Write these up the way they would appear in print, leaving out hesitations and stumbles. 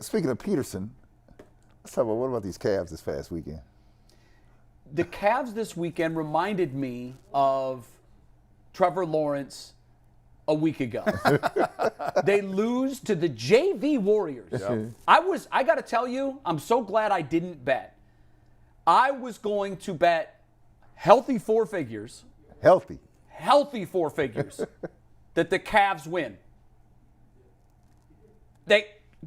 Speaking of Peterson, let's talk about what about these Cavs this past weekend? The Cavs this weekend reminded me of Trevor Lawrence a week ago. They lose to the JV Warriors. Yep. I got to tell you, I'm so glad I didn't bet. I was going to bet healthy four figures. Healthy four figures that the Cavs win.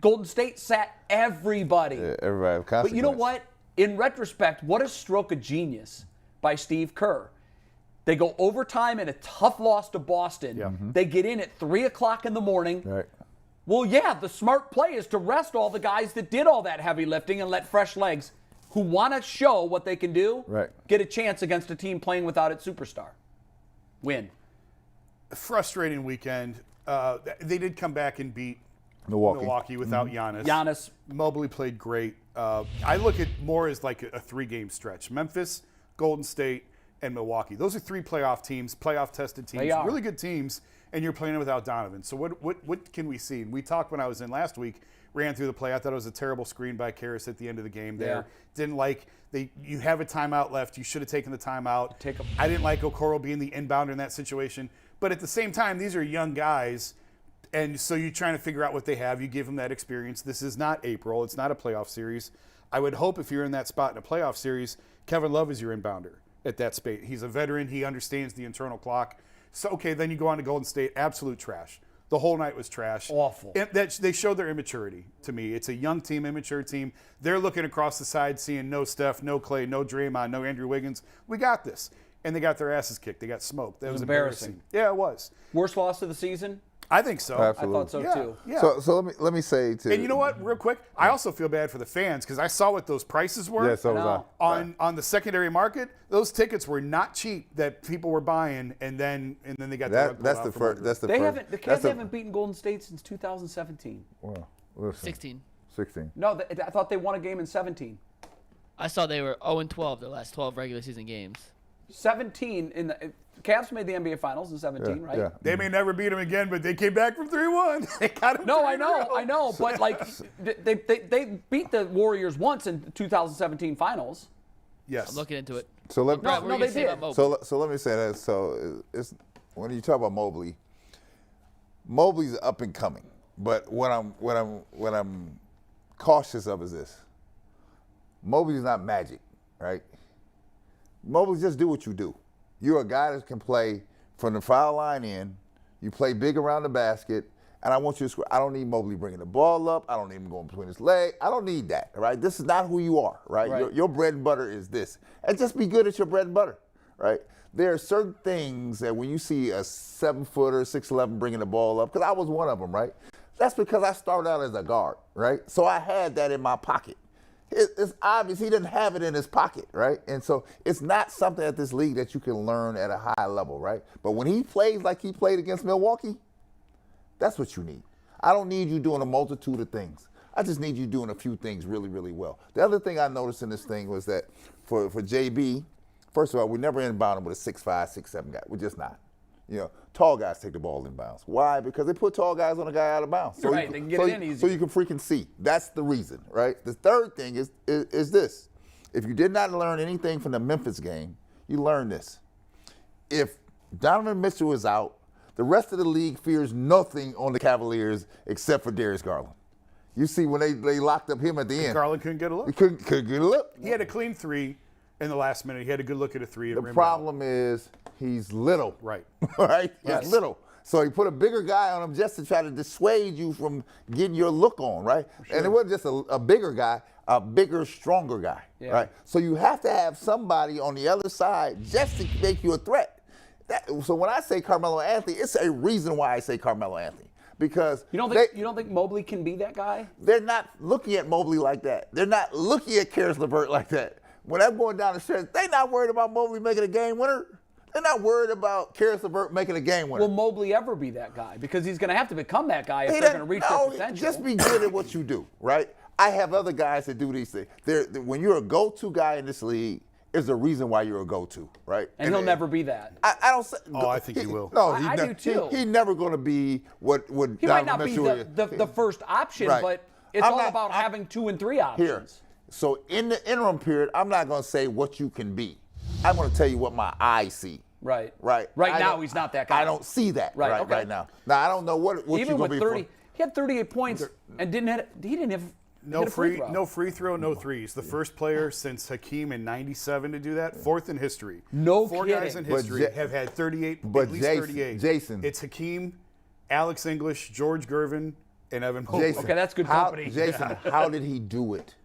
Golden State sat everybody. Yeah, everybody of consequence. But you know what? In retrospect, what a stroke of genius by Steve Kerr. They go overtime in a tough loss to Boston. Yeah. Mm-hmm. They get in at 3 o'clock in the morning. Right. Well, yeah, the smart play is to rest all the guys that did all that heavy lifting and let fresh legs who want to show what they can do get a chance against a team playing without its superstar. Win. Frustrating weekend. They did come back and beat Milwaukee without Giannis. Giannis. Mobley played great. I look at more as like a 3-game stretch. Memphis, Golden State, and Milwaukee. Those are 3 playoff teams, playoff-tested teams, really good teams, and you're playing without Donovan. So what can we see? We talked when I was in last week, ran through the play. I thought it was a terrible screen by Karras at the end of the game there. Yeah. Didn't like you have a timeout left. You should have taken the timeout. I didn't like Okoro being the inbounder in that situation. But at the same time, these are young guys, and so you're trying to figure out what they have. You give them that experience. This is not April. It's not a playoff series. I would hope if you're in that spot in a playoff series, Kevin Love is your inbounder at that space. He's a veteran. He understands the internal clock. So, okay, then you go on to Golden State. Absolute trash. The whole night was trash. Awful. And they showed their immaturity to me. It's a young team, immature team. They're looking across the side, seeing no Steph, no Clay, no Draymond, no Andrew Wiggins. We got this. And they got their asses kicked. They got smoked. That was embarrassing. Yeah, it was. Worst loss of the season? I think so. Absolutely. I thought so too. Yeah. So let me say to and you know what, real quick, I also feel bad for the fans because I saw what those prices were. Yeah, so was I. On the secondary market. Those tickets were not cheap that people were buying, and then they got that's the first. The Cavs haven't beaten Golden State since 2017. Well, listen. 16. No, I thought they won a game in 17. I saw they were 0-12 their last 12 regular season games. 17 in the Cavs made the NBA Finals in 17, right? Yeah. They may never beat them again, but they came back from 3-1. They got them. No, I know, but like they beat the Warriors once in 2017 Finals. Yes. I'm looking into it. So let No, they did. So let me say that. So it's when you talk about Mobley's up and coming. But what I'm cautious of is this. Mobley's not magic, right? Mobley, just do what you do. You're a guy that can play from the foul line in. You play big around the basket, and I want you to score. I don't need Mobley bringing the ball up. I don't need him going between his legs. I don't need that, right? This is not who you are, right? Your bread and butter is this. And just be good at your bread and butter, right? There are certain things that when you see a 7-footer, 6'11", bringing the ball up, because I was one of them, right? That's because I started out as a guard, right? So I had that in my pocket. It's obvious he didn't have it in his pocket, right? And so it's not something at this league that you can learn at a high level, right? But when he plays like he played against Milwaukee, that's what you need. I don't need you doing a multitude of things. I just need you doing a few things really, really well. The other thing I noticed in this thing was that for JB, first of all, we never inbound him with a 6'5", 6'7" guy. We're just not. You know, tall guys take the ball inbounds. Why? Because they put tall guys on a guy out of bounds. So right, they can get it in easy. So you can freaking see. That's the reason, right? The third thing is this. If you did not learn anything from the Memphis game, you learn this. If Donovan Mitchell is out, the rest of the league fears nothing on the Cavaliers except for Darius Garland. You see when they locked up him at the end. Garland couldn't get a look. He couldn't get a look. He had a clean 3 in the last minute. He had a good look at a 3. The problem is he's little. Right. Right? Yes. He's little. So he put a bigger guy on him just to try to dissuade you from getting your look on, right? Sure. And it wasn't just a bigger guy, a bigger, stronger guy, right? So you have to have somebody on the other side just to make you a threat. So when I say Carmelo Anthony, it's a reason why I say Carmelo Anthony. Because you don't think Mobley can be that guy? They're not looking at Mobley like that. They're not looking at Karis LeVert like that. When they're going down the stretch, they're not worried about Mobley making a game winner. They're not worried about Karis LeVert making a game winner. Will Mobley ever be that guy? Because he's going to have to become that guy if they're going to reach their potential. Just be good at what you do, right? I have other guys that do these things. When you're a go-to guy in this league, there's a reason why you're a go-to, right? And he'll never be that. I don't say. Oh, I think he will. No, I do too. He's never going to be what He might not be Mitchell is. the first option, right. but It's all about having 2 and 3 options. Here. So in the interim period, I'm not going to say what you can be. I'm going to tell you what my eyes see. Right. Right. Right now, he's not that guy. I don't see that Right, right now. Now, I don't know what Even you're going to with be 30, he had 38 points and he didn't have no hit a free throw. no free throw, no threes. The first player since Hakeem in '97 to do that, 4th in history. No Four kidding. guys in But history have had 38, but at least Jason- 38. Jason. It's Hakeem, Alex English, George Gervin, and Evan Mobley. Jason, Okay, that's good company. Jason, how did he do it?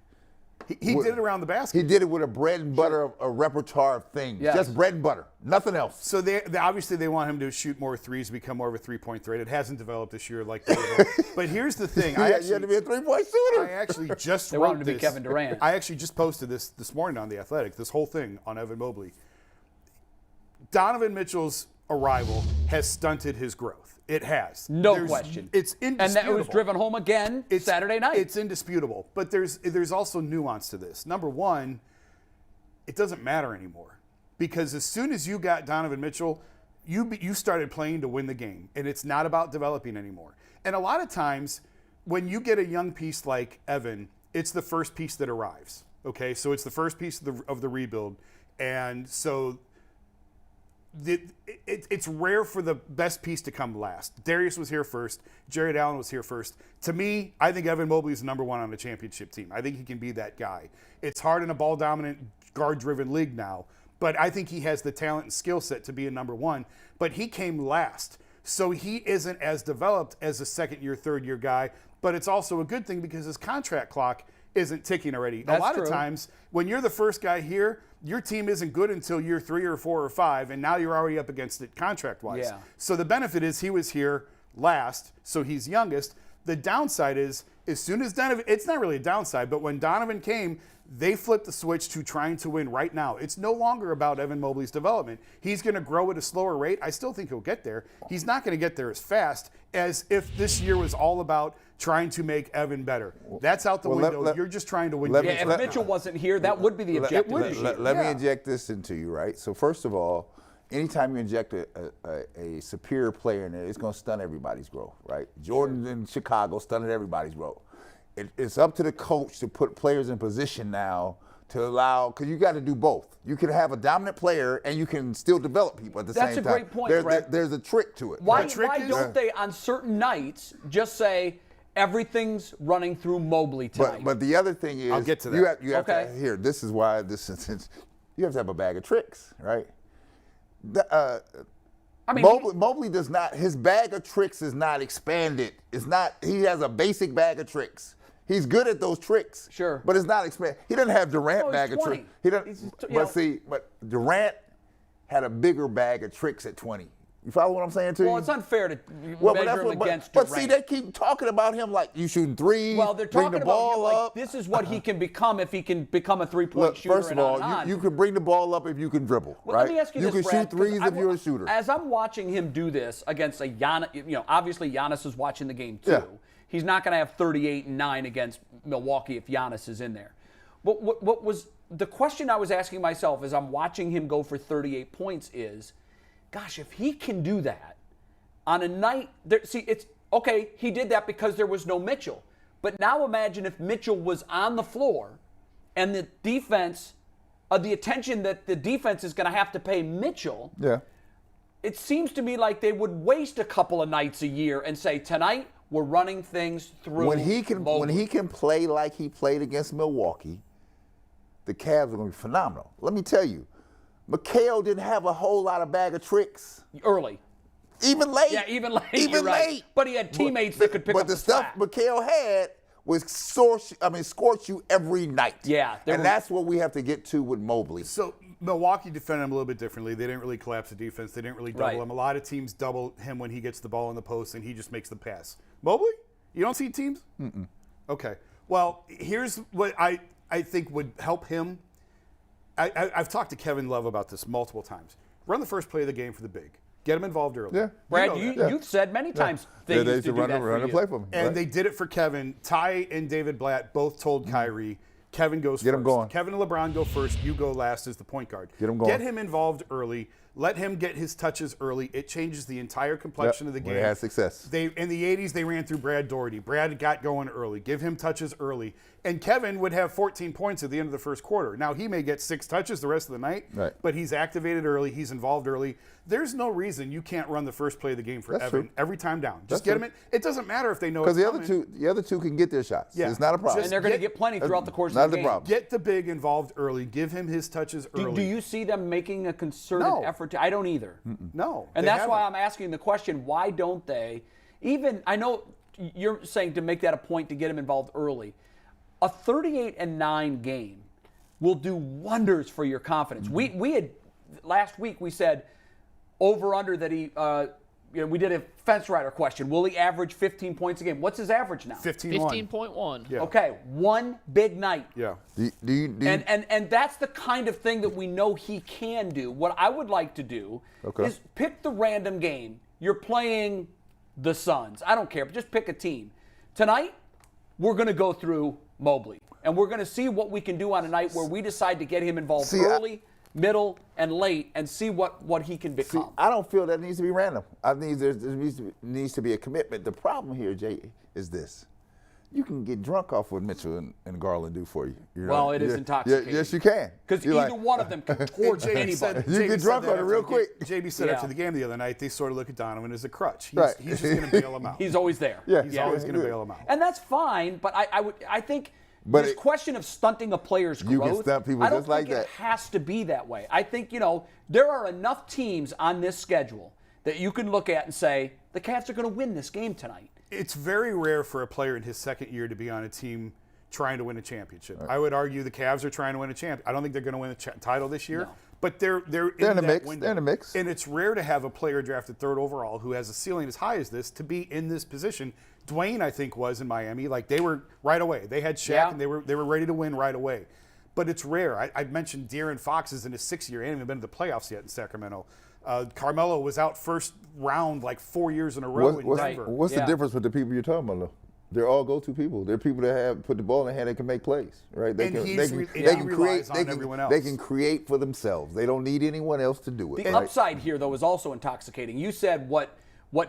He did it around the basket. He did it with a bread and butter, a repertoire of things. Yes. Just bread and butter, nothing else. So they obviously they want him to shoot more threes, become more of a 3-point threat. It hasn't developed this year like they would. But here's the thing. You had to be a three-point shooter. I actually just They wrote want him to be this. Kevin Durant. I actually just posted this morning on The Athletic, this whole thing on Evan Mobley. Donovan Mitchell's arrival has stunted his growth. It has. No question. It's indisputable. And that was driven home again Saturday night. It's indisputable. But there's also nuance to this. Number one, it doesn't matter anymore. Because as soon as you got Donovan Mitchell, you started playing to win the game. And it's not about developing anymore. And a lot of times, when you get a young piece like Evan, it's the first piece that arrives. Okay? So it's the first piece of the rebuild. And so it's rare for the best piece to come last. Darius was here first. Jared Allen was here first. To me, I think Evan Mobley is number 1 on the championship team. I think he can be that guy. It's hard in a ball-dominant, guard-driven league now, but I think he has the talent and skill set to be a number 1. But he came last, so he isn't as developed as a second-year, third-year guy, but it's also a good thing because his contract clock isn't ticking already. That's a lot true. of times, when you're the first guy here, your team isn't good until year 3 or 4 or 5, and now you're already up against it contract-wise. Yeah. So the benefit is he was here last, so he's youngest. The downside is, as soon as Donovan, it's not really a downside, but when Donovan came, they flipped the switch to trying to win right now. It's no longer about Evan Mobley's development. He's going to grow at a slower rate. I still think he'll get there. He's not going to get there as fast as if this year was all about trying to make Evan better. That's out the window. You're just trying to win. let yeah, me- if Mitchell wasn't here, that would be the objective. Let me inject this into you, right? So first of all, anytime you inject a superior player in there, it's going to stunt everybody's growth, right? Jordan in Chicago stunted everybody's growth. It's up to the coach to put players in position now to allow, because you got to do both. You can have a dominant player and you can still develop people at the same time. That's a great point, Brett. There's a trick to it. Why trick is- don't they, on certain nights, just say everything's running through Mobley tonight? But the other thing is, I'll get to that. You have Okay. to, here, this is why you have to have a bag of tricks, right? I mean, Mobley does not, his bag of tricks is not expanded. It's not, he has a basic bag of tricks. He's good at those tricks. Sure. But it's not expanded. He doesn't have Durant Well, he's bag of 20. tricks. He doesn't, He's, but Durant had a bigger bag of tricks at 20. You follow what I'm saying to you? well, it's unfair to Well, measure him against but Durant. see, they keep talking about him like you shooting threes, Well, they're bring talking the about ball him like up. this is what he can become if he can become a three-point Look, shooter. first of all, and on. you can bring the ball up if you can dribble, Well, right? let me ask you you this, can Brad, shoot threes 'cause if you're a shooter. As I'm watching him do this against a Giannis, obviously Giannis is watching the game too. Yeah. He's not going to have 38 and 9 against Milwaukee if Giannis is in there. But what was the question I was asking myself as I'm watching him go for 38 points is, gosh, if he can do that on a night, it's okay, he did that because there was no Mitchell. But now imagine if Mitchell was on the floor and the defense, the attention that the defense is going to have to pay Mitchell. Yeah. It seems to me like they would waste a couple of nights a year and say, tonight we're running things through When he can play like he played against Milwaukee, the Cavs are going to be phenomenal. Let me tell you, McHale didn't have a whole lot of bag of tricks. early. Even late. Yeah, even late. Even you're right. late. But he had teammates that could pick up But the slack. stuff McHale had was scorch you every night. Yeah, and that's what we have to get to with Mobley. So Milwaukee defended him a little bit differently. They didn't really collapse the defense. They didn't really double Right. him. A lot of teams double him when he gets the ball in the post and he just makes the pass. Mobley? You don't see teams? Mm-mm. Okay. Well, here's what I think would help him. I've talked to Kevin Love about this multiple times. Run the first play of the game for the big. Get him involved early. Yeah. Brad, You know that. you've said many times they Yeah, used to do that for run you. and play for me. And right. they did it for Kevin. Ty and David Blatt both told Kyrie, Kevin goes Get first. him going. Kevin and LeBron go first. You go last as the point guard. Get him going. Get him involved early. Let him get his touches early. It changes the entire complexion of the game. When they had success. In the 80s, they ran through Brad Daugherty. Brad got going early. Give him touches early. And Kevin would have 14 points at the end of the first quarter. Now, he may get 6 touches the rest of the night, but he's activated early. He's involved early. There's no reason you can't run the first play of the game for Evan every time down. Just get him in. It doesn't matter if they know it's coming. Because the other two can get their shots. Yeah. It's not a problem. And they're going to get plenty throughout the course not of the the game. problem. Get the big involved early. Give him his touches early. Do you see them making a concerted effort to? I don't either. No. And that's why I'm asking the question, why don't they? Even, I know you're saying to make that a point to get him involved early. A 38-9 game will do wonders for your confidence. We had, last week we said, over under that he, we did a fence rider question. Will he average 15 points a game? What's his average now? 15.1. Yeah. Okay, one big night. Yeah. And that's the kind of thing that we know he can do. What I would like to do is pick the random game. You're playing the Suns. I don't care, but just pick a team. Tonight, we're going to go through Mobley, and we're going to see what we can do on a night where we decide to get him involved early, middle, and late, and see what he can become. See, I don't feel that needs to be random. I think there needs to be a commitment. The problem here, Jay, is this. You can get drunk off what Mitchell and Garland do for you. Well, it is intoxicating. Yes, you can. Because either one of them can torch anybody. You get drunk on it real quick. JB said after the game the other night, they sort of look at Donovan as a crutch. He's just going to bail him out. He's always there. Yeah, He's always going to bail him out. And that's fine, but I think this question of stunting a player's growth, you can stunt people I don't just like think that. it has to be that way. I think, there are enough teams on this schedule that you can look at and say, the Cavs are going to win this game tonight. It's very rare for a player in his second year to be on a team trying to win a championship. Right. I would argue the Cavs are trying to win a championship. I don't think they're going to win a title this year, but they're in the mix. window. They're in the mix. And it's rare to have a player drafted 3rd overall who has a ceiling as high as this to be in this position. Dwayne, I think, was in Miami. Like, they were right away. They had Shaq, and they were ready to win right away. But it's rare. I mentioned De'Aaron Fox is in his 6th year. He hasn't even been to the playoffs yet in Sacramento. Carmelo was out first round like 4 years in a row in Denver. What's the difference with the people you're talking about, though? They're all go-to people. They're people that have put the ball in their hand and can make plays, right? They can create for themselves. They don't need anyone else to do it. The upside here, though, is also intoxicating. You said what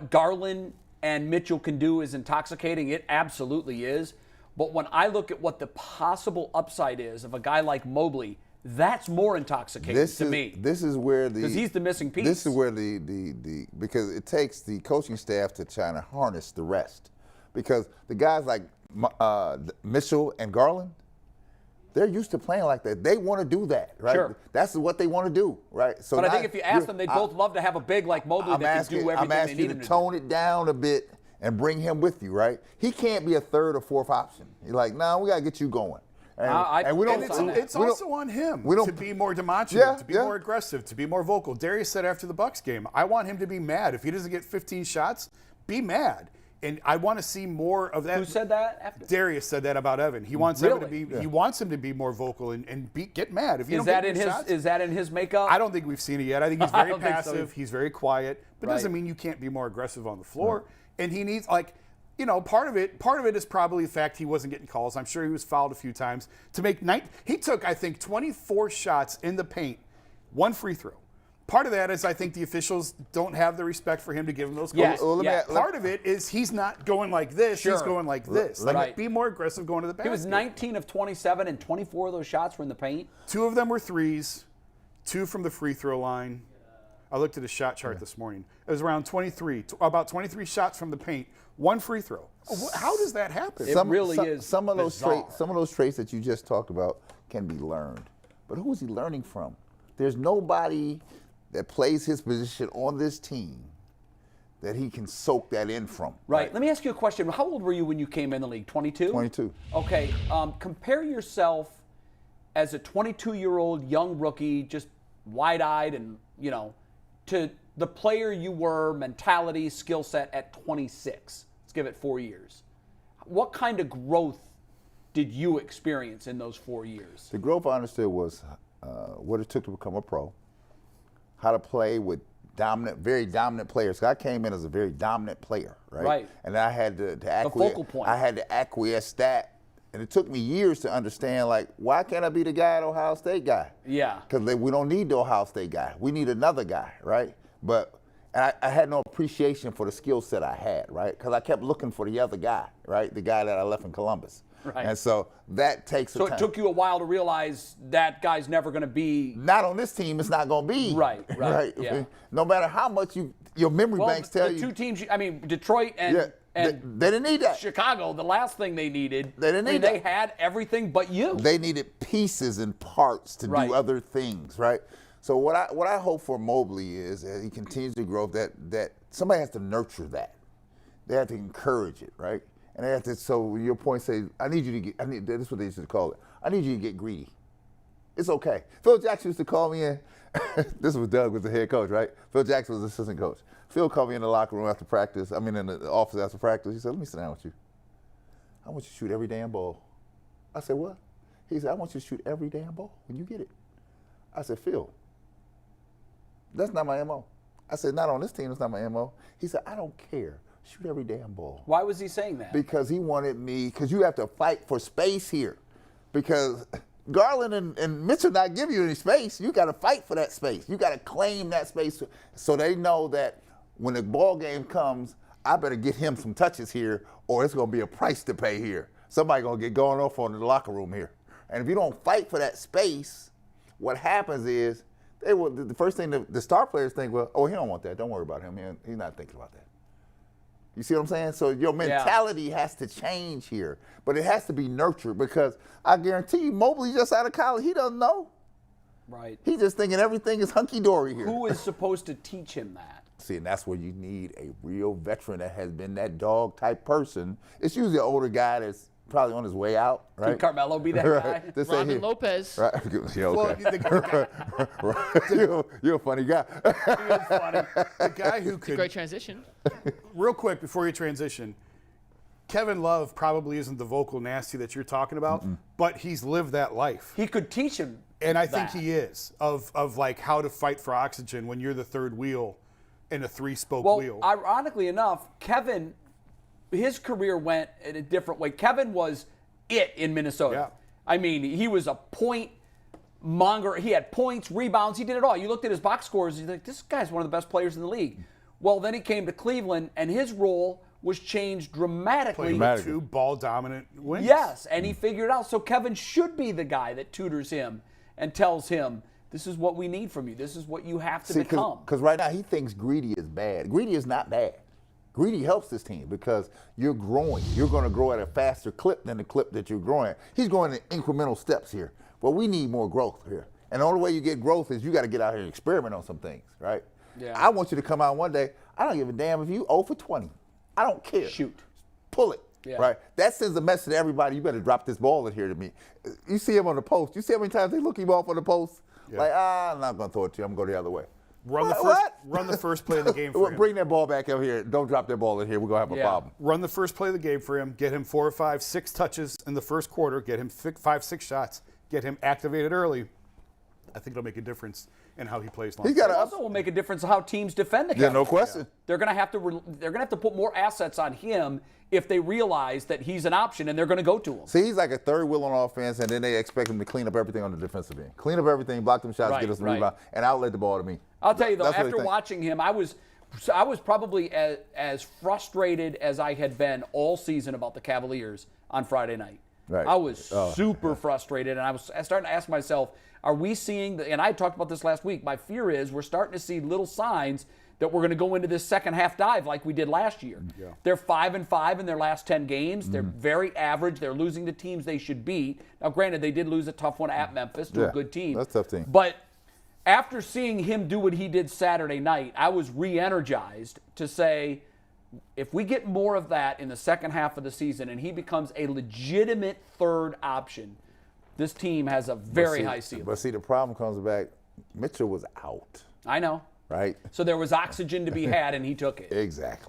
Garland and Mitchell can do is intoxicating. It absolutely is. But when I look at what the possible upside is of a guy like Mobley, that's more intoxicating to me. This is where because he's the missing piece. This is where the because it takes the coaching staff to try to harness the rest. Because the guys like Mitchell and Garland, they're used to playing like that. They want to do that, right? Sure. That's what they want to do, right? So but I think if you ask them, they'd both love to have a big like Mobley that can do everything I'm asking they need you him to to tone do. it down a bit and bring him with you, right? He can't be a 3rd or 4th option. You're like, no, we got to get you going. And we don't. It's also on him to be more demonstrative, to be more aggressive, to be more vocal. Darius said after the Bucks game, I want him to be mad. If he doesn't get 15 shots, be mad. And I want to see more of that. Who said that after? Darius said that about Evan. He wants Evan to be. He wants him to be more vocal and get mad. If you is that in his shots, is that in his makeup? I don't think we've seen it yet. I think he's very passive. So. He's very quiet, but it doesn't mean you can't be more aggressive on the floor. Right. And he needs part of it is probably the fact he wasn't getting calls. I'm sure he was fouled a few times. He took, I think, 24 shots in the paint, 1 free throw. Part of that is I think the officials don't have the respect for him to give him those calls. Part of it is he's not going like this. Sure. He's going like this. Be more aggressive going to the basket. He was 19 of 27, and 24 of those shots were in the paint. 2 of them were threes, 2 from the free throw line. I looked at his shot chart this morning. It was around 23, about 23 shots from the paint, 1 free throw. How does that happen? It really is. Some of those traits that you just talked about can be learned. But who is he learning from? There's nobody that plays his position on this team that he can soak that in from. Right. Let me ask you a question. How old were you when you came in the league? 22? 22. Okay. Compare yourself as a 22-year-old young rookie, just wide-eyed and, to the player you were, mentality, skill set at 26. Let's give it 4 years. What kind of growth did you experience in those 4 years? The growth I understood was what it took to become a pro, how to play with very dominant players. I came in as a very dominant player, right? Right. And I had to acquiesce. The focal point. I had to acquiesce that And it took me years to understand, like, why can't I be the guy at Ohio State guy? Yeah. Because we don't need the Ohio State guy. We need another guy, right? But I had no appreciation for the skill set I had, right? Because I kept looking for the other guy, right? The guy that I left in Columbus. Right. And so that takes So time. it took you a while to realize that guy's never going to be. Not on this team, it's not going to be. Right. Yeah. No matter how much your memory banks tell the you. two teams, I mean, Detroit and they didn't need that. Chicago, the last thing they needed. They didn't need They that. had everything but you. They needed pieces and parts to Right. do other things, right? So what I hope for Mobley is as he continues to grow, that somebody has to nurture that. They have to encourage it, right? And they have to. So your point says, this is what they used to call it. I need you to get greedy. It's okay. Phil Jackson used to call me in. This was Doug was the head coach, right? Phil Jackson was the assistant coach. Phil called me in the locker room after practice. In the office after practice. He said, "Let me sit down with you. I want you to shoot every damn ball." I said, "What?" He said, "I want you to shoot every damn ball when you get it." I said, "Phil, that's not my MO." I said, "Not on this team, that's not my MO." He said, "I don't care. Shoot every damn ball." Why was he saying that? Because he wanted me, because you have to fight for space here. Because Garland and Mitchell not give you any space. You got to fight for that space. You got to claim that space so they know that when the ball game comes, I better get him some touches here or it's going to be a price to pay here. Somebody going to get going off on the locker room here. And if you don't fight for that space, what happens is the first thing the star players think, well, oh, he don't want that. Don't worry about him. He's not thinking about that. You see what I'm saying? So your mentality has to change here, but it has to be nurtured because I guarantee you, Mobley just out of college, he doesn't know. Right. He's just thinking everything is hunky-dory here. Who is supposed to teach him that? See, and that's where you need a real veteran that has been that dog-type person. It's usually an older guy that's probably on his way out, right? Could Carmelo be that guy? This ain't Robin here. Lopez. Right. Yeah, okay. Well, You're a funny guy. he is funny. The guy who could, Great transition. real quick before you transition, Kevin Love probably isn't the vocal nasty that you're talking about, but he's lived that life. He could teach him. And I think that. he is, of like how to fight for oxygen when you're the third wheel in a three-spoke Well, wheel. ironically enough, Kevin, his career went in a different way. Kevin was it in Minnesota. Yeah. I mean, he was a point monger. He had points, rebounds. He did it all. You looked at his box scores. You're like, this guy's one of the best players in the league. Well, then he came to Cleveland, and his role was changed dramatically. Playing with two ball-dominant wings. Yes, and he figured it out. So Kevin should be the guy that tutors him and tells him, this is what we need from you. This is what you have to become. Because right now he thinks greedy is bad. Greedy is not bad. Greedy helps this team because you're growing. You're going to grow at a faster clip than the clip that you're growing at. He's going in incremental steps here. But we need more growth here. And the only way you get growth is you got to get out here and experiment on some things, right? Yeah. I want you to come out one day. I don't give a damn if you 0 for 20. I don't care. Shoot. Pull it. Yeah. Right? That sends a message to everybody, you better drop this ball in here to me. You see him on the post. You see how many times they look him off on the post? Yeah. Like, I'm not going to throw it to you. I'm going to go the other way. Run the first play of the game for him. Bring that ball back up here. Don't drop that ball in here. We're going to have a problem. Run the first play of the game for him. Get him 4 or 5, 6 touches in the first quarter. Get him 5, 6 shots. Get him activated early. I think it'll make a difference in how he plays long. He's got It to also will make a difference in how teams defend the Yeah, Cavaliers. no question. They're going to have to put more assets on him if they realize that he's an option and they're going to go to him. See, he's like a third wheel on offense, and then they expect him to clean up everything on the defensive end. Clean up everything, block them shots, Right, get us the right. rebound, and outlet the ball to me. I'll tell you though, That's what they after think. watching him, I was probably as frustrated as I had been all season about the Cavaliers on Friday night. Right. I was super frustrated, and I was starting to ask myself, are we seeing, and I talked about this last week, my fear is we're starting to see little signs that we're going to go into this second half dive like we did last year. Yeah. They're 5-5 in their last 10 games. They're very average. They're losing to teams they should beat. Now, granted, they did lose a tough one at Memphis to a good team. That's a tough team. But after seeing him do what he did Saturday night, I was re-energized to say, if we get more of that in the second half of the season and he becomes a legitimate third option, this team has a very high ceiling. But see, the problem comes back, Mitchell was out, I know. right? So there was oxygen to be had, and he took it. Exactly.